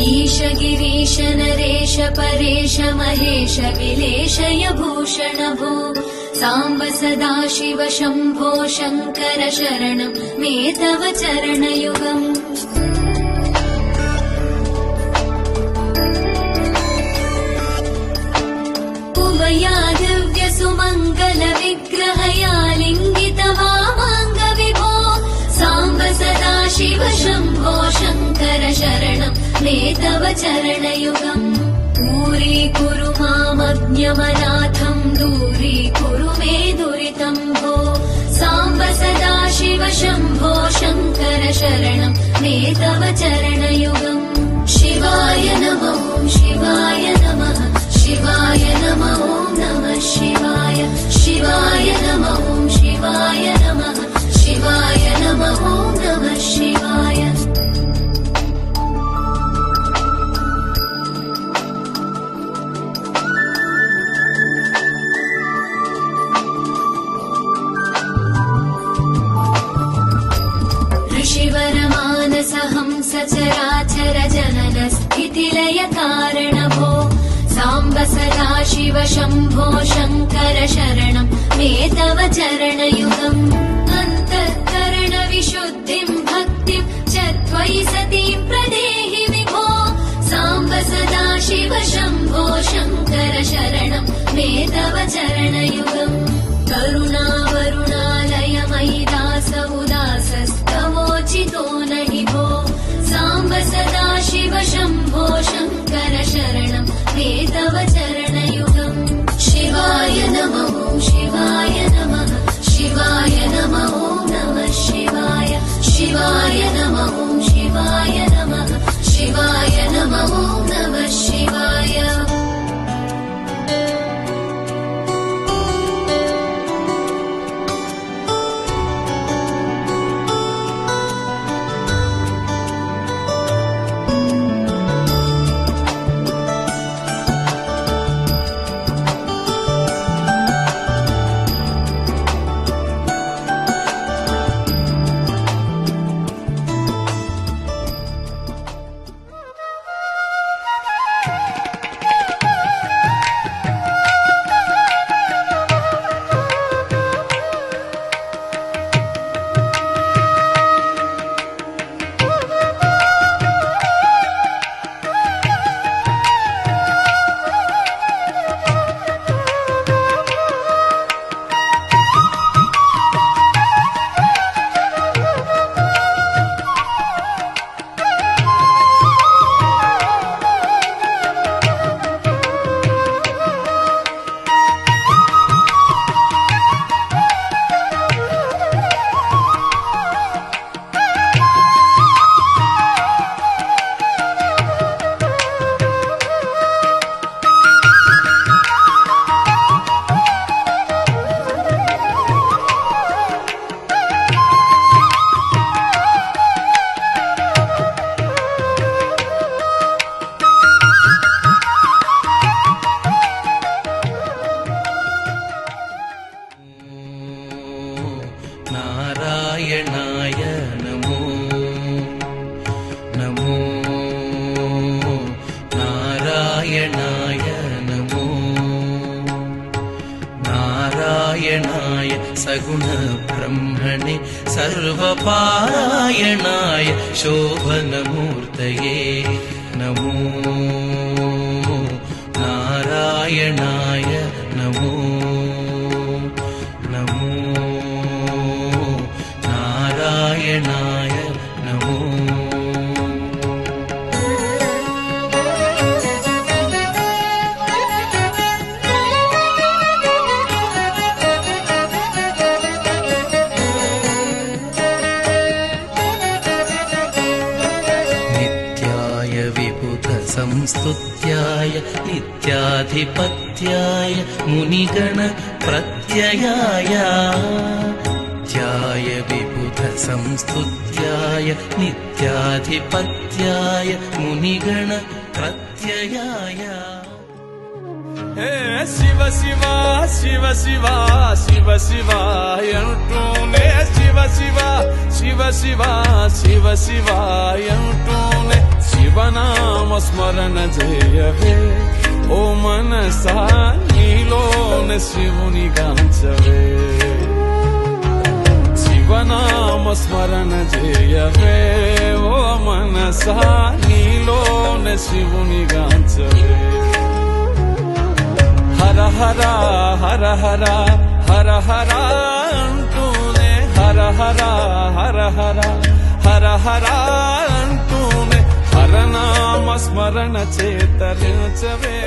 ईश गिरीश नरेश परेश महेश विलेशय भूषण भो साम्ब सदाशिव शम्भो शङ्कर शरणं मे तव चरणयुगम् उमया दिव्य सुमङ्गल विग्रहया लिङ्गित वामाङ्ग विभो साम्ब सदाशिव शम्भो शङ्कर शरणं मे तव चरणयुगम् दूरीकुरु मामज्ञमनाथं दूरीकुरु मे दुरितं भो साम्ब सदाशिव शम्भो शङ्कर शरणं मे तव चरणयुगम् शिवाय नमः शिवाय नमः शिवाय नमः नमः शिवाय शिवाय नमः शिवाय नमः शिवाय नमः नमः शिवाय ऋषिवरमानसहंस चराचर जनन स्थितिलय कारण भो साम्ब सदाशिव शम्भो शङ्कर शरणं मे तव चरणयुगम् अन्तःकरण विशुद्धिं भक्तिं च त्वयि सतीं प्रदेहि विभो साम्ब सदाशिव शम्भो शङ्कर शरणं मे तव चरणयुगम् करुणावरुणालय मयि दास उदासस्तवोचितो नहि भो साम्ब सदाशिव शम्भो शङ्कर शरणं मे तव चरणयुगम् शिवाय नमः शिवाय नमः शिवाय नमः नमः शिवाय शिवाय नमः शिवाय नमः शिवाय नमः नमः शिवाय नारायणाय नमो नमो नारायणाय नमो नारायणाय सगुण ब्रह्मणे सर्वपारायणाय शोभनमूर्तये नमो नारायणाय नमो नमो नारायणाय नमो नित्याय विबुध संस्तुत्याय नित्याधिपत्याय मुनिगण प्रत्ययाय नित्याय विबुध संस्तुत्याय नित्याधिपत्याय मुनिगण प्रत्ययाय शिव शिव शिव शिव शिव शिवायंटूने शिव शिव शिव शिव शिव शिवायंटूने शिव శివనామ స్మరణ చేయవే ఓ మనసా నీలోన శివుని గాంచవే శివనామ స్మరణ చేయవే ఓ మనసా నీలోన శివుని గాంచవే హర హర హర హర హర హర అంటూనే హర హర హర హర హర హర అంటూనే హరనామ స్మరణ చేతరించవే